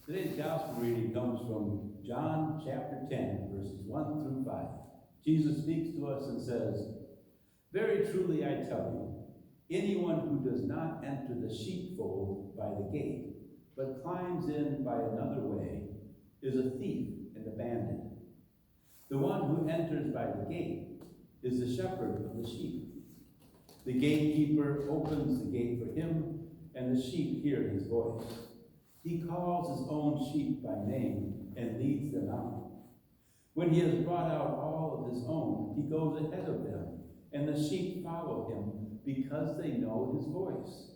Today's gospel reading comes from John chapter 10, verses 1 through 5. Jesus speaks to us and says, "Very truly I tell you, anyone who does not enter the sheepfold by the gate, but climbs in by another way, is a thief and a bandit. The one who enters by the gate is the shepherd of the sheep. The gatekeeper opens the gate for him, and the sheep hear his voice. He calls his own sheep by name and leads them out. When he has brought out all of his own, he goes ahead of them, and the sheep follow him because they know his voice.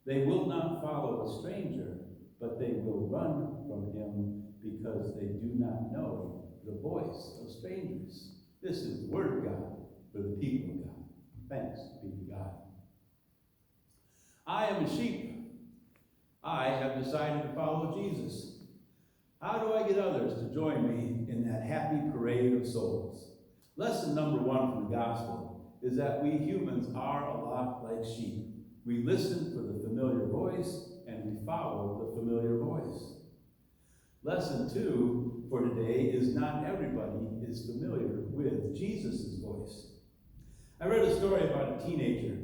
They will not follow a stranger, but they will run from him because they do not know the voice of strangers." This is the word of God for the people of God. Thanks be to God. I am a sheep. I have decided to follow Jesus. How do I get others to join me in that happy parade of souls? Lesson number 1 from the gospel is that we humans are a lot like sheep. We listen for the familiar voice and we follow the familiar voice. Lesson 2 for today is not everybody is familiar with Jesus' voice. I read a story about a teenager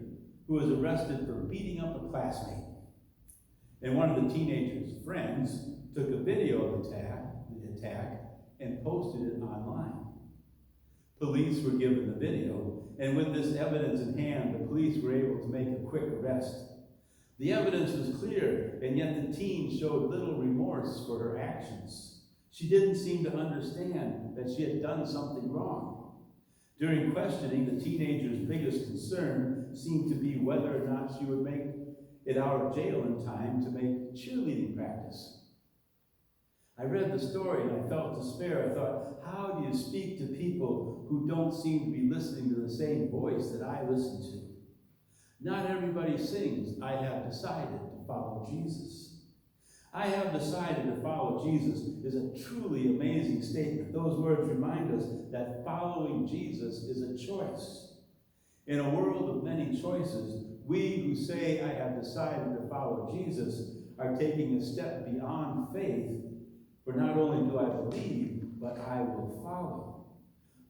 who was arrested for beating up a classmate. And one of the teenager's friends took a video of the attack and posted it online. Police were given the video, and with this evidence in hand, the police were able to make a quick arrest. The evidence was clear, and yet the teen showed little remorse for her actions. She didn't seem to understand that she had done something wrong. During questioning, the teenager's biggest concern seemed to be whether or not she would make it out of jail in time to make cheerleading practice. I read the story and I felt despair. I thought, how do you speak to people who don't seem to be listening to the same voice that I listen to? Not everybody sings, "I have decided to follow Jesus." "I have decided to follow Jesus" is a truly amazing statement. Those words remind us that following Jesus is a choice. In a world of many choices, we who say, "I have decided to follow Jesus," are taking a step beyond faith, for not only do I believe, but I will follow.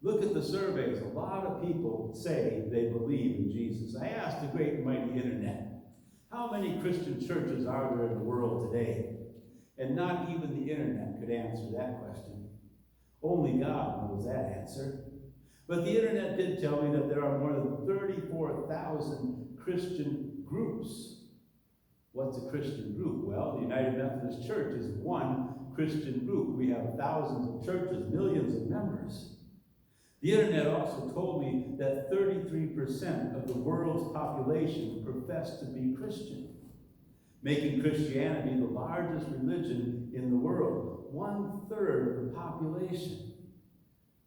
Look at the surveys. A lot of people say they believe in Jesus. I asked the great and mighty internet, how many Christian churches are there in the world today? And not even the internet could answer that question. Only God knows that answer. But the internet did tell me that there are more than 34,000 Christian groups. What's a Christian group? Well, the United Methodist Church is one Christian group. We have thousands of churches, millions of members. The internet also told me that 33% of the world's population profess to be Christian, making Christianity the largest religion in the world. 1/3 of the population.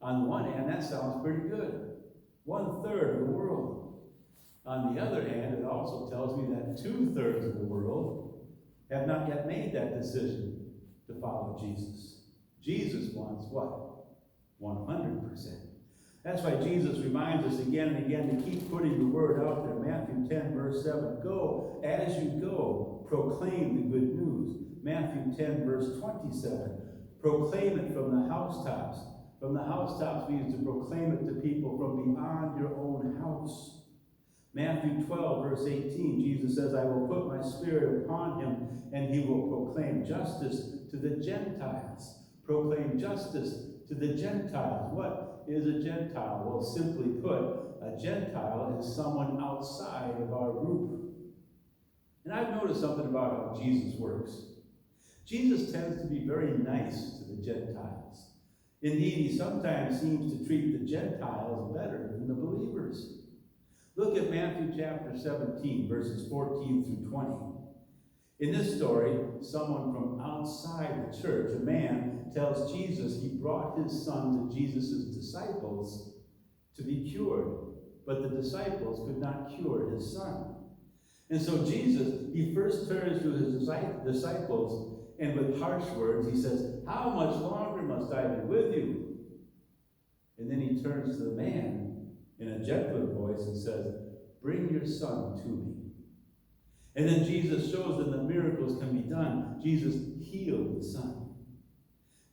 On the one hand, that sounds pretty good. 1/3 of the world. On the other hand, it also tells me that 2/3 of the world have not yet made that decision to follow Jesus. Jesus wants what? 100%. That's why Jesus reminds us again and again to keep putting the word out there. Matthew 10, verse 7. Go, as you go, proclaim the good news. Matthew 10, verse 27. Proclaim it from the housetops. From the housetops means to proclaim it to people from beyond your own house. Matthew 12, verse 18, Jesus says, "I will put my spirit upon him, and he will proclaim justice to the Gentiles." Proclaim justice to the Gentiles. What is a Gentile? Well, simply put, a Gentile is someone outside of our group. And I've noticed something about how Jesus works. Jesus tends to be very nice to the Gentiles. Indeed, he sometimes seems to treat the Gentiles better than the believers. Look at Matthew chapter 17, verses 14 through 20. In this story, someone from outside the church, a man, tells Jesus he brought his son to Jesus' disciples to be cured, but the disciples could not cure his son. And so Jesus, he first turns to his disciples, and with harsh words, he says, "How much longer must I be with you?" And then he turns to the man in a gentler voice and says, "Bring your son to me." And then Jesus shows them that miracles can be done. Jesus healed the son.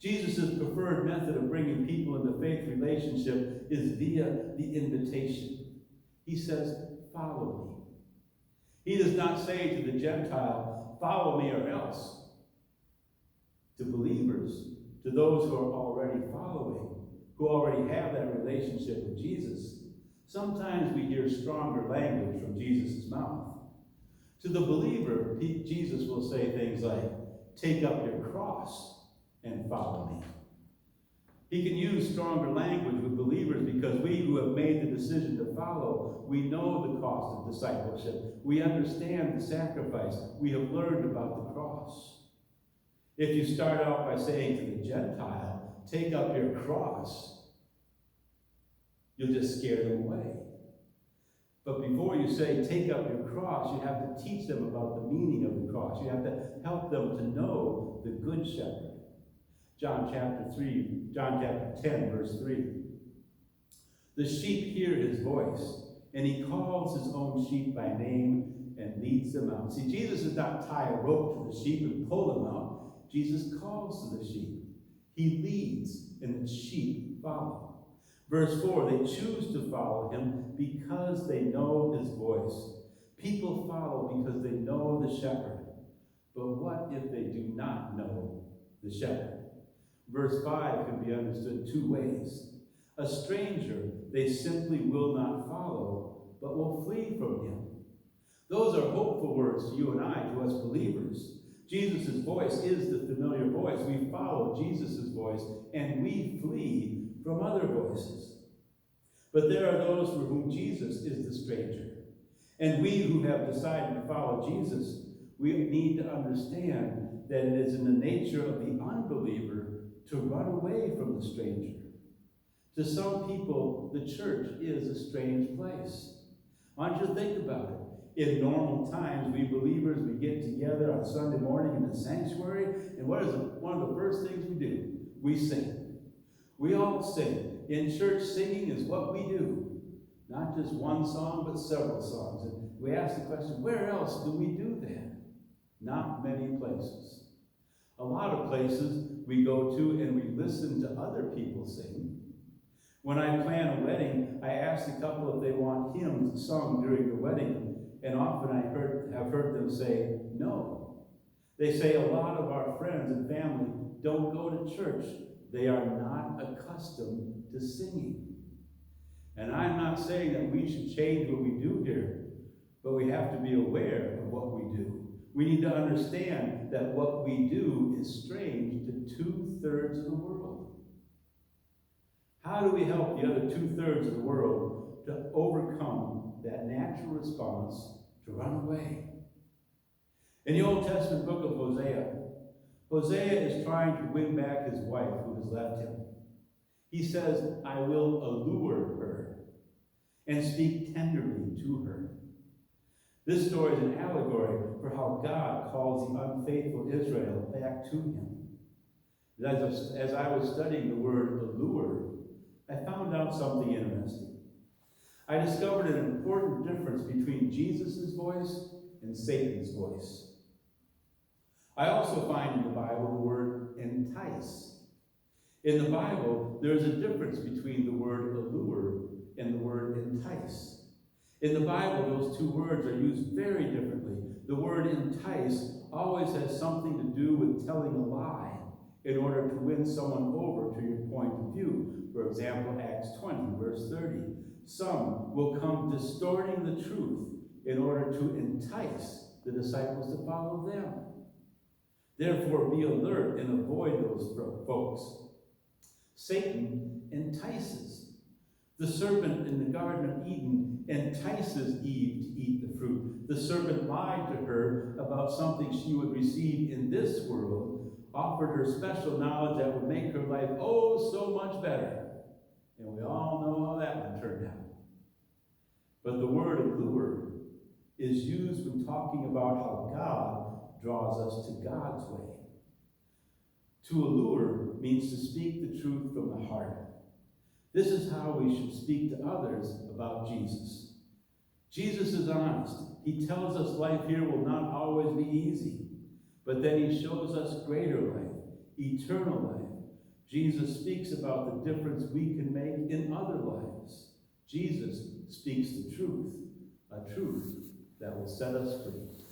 Jesus' preferred method of bringing people into faith relationship is via the invitation. He says, follow me. He does not say to the Gentile, follow me or else. To believers, to those who are already following, who already have that relationship with Jesus, sometimes we hear stronger language from Jesus' mouth. To the believer, Jesus will say things like, take up your cross and follow me. He can use stronger language with believers because we who have made the decision to follow, we know the cost of discipleship. We understand the sacrifice. We have learned about the cross. If you start out by saying to the Gentile, take up your cross, you'll just scare them away. But before you say, take up your cross, you have to teach them about the meaning of the cross. You have to help them to know the Good Shepherd. John chapter 10, verse 3. The sheep hear his voice, and he calls his own sheep by name and leads them out. See, Jesus does not tie a rope to the sheep and pull them out. Jesus calls to the sheep. He leads, and the sheep follow. Verse 4, they choose to follow him because they know his voice. People follow because they know the shepherd. But what if they do not know the shepherd? Verse 5 can be understood two ways. A stranger they simply will not follow, but will flee from him. Those are hopeful words to you and I, to us believers. Jesus' voice is the familiar voice. We follow Jesus' voice, and we flee from other voices. But there are those for whom Jesus is the stranger. And we who have decided to follow Jesus, we need to understand that it is in the nature of the unbeliever to run away from the stranger. To some people, the church is a strange place. Why don't you think about it? In normal times, we believers, we get together on Sunday morning in the sanctuary, and what is one of the first things we do? We sing. We all sing. In church, singing is what we do. Not just one song, but several songs. And we ask the question, where else do we do that? Not many places. A lot of places we go to and we listen to other people sing. When I plan a wedding, I ask the couple if they want hymns sung during the wedding. And often I have heard them say, no. They say a lot of our friends and family don't go to church. They are not accustomed to singing. And I'm not saying that we should change what we do here, but we have to be aware of what we do. We need to understand that what we do is strange to 2/3 of the world. How do we help the other 2/3 of the world to overcome that natural response to run away? In the Old Testament book of Hosea, Hosea is trying to win back his wife who has left him. He says, I will allure her and speak tenderly to her. This story is an allegory for how God calls the unfaithful Israel back to him. As I was studying the word allure, I found out something interesting. I discovered an important difference between Jesus' voice and Satan's voice. I also find in the Bible the word entice. In the Bible, there is a difference between the word allure and the word entice. In the Bible, those two words are used very differently. The word entice always has something to do with telling a lie in order to win someone over to your point of view. For example, Acts 20, verse 30. Some will come distorting the truth in order to entice the disciples to follow them. Therefore, be alert and avoid those folks. Satan entices. The serpent in the Garden of Eden entices Eve to eat the fruit. The serpent lied to her about something she would receive in this world, offered her special knowledge that would make her life oh so much better. And we all know how that one turned out. But the word allure is used when talking about how God draws us to God's way. To allure means to speak the truth from the heart. This is how we should speak to others about Jesus. Jesus is honest. He tells us life here will not always be easy, but then he shows us greater life, eternal life. Jesus speaks about the difference we can make in other lives. Jesus speaks the truth, a truth that will set us free.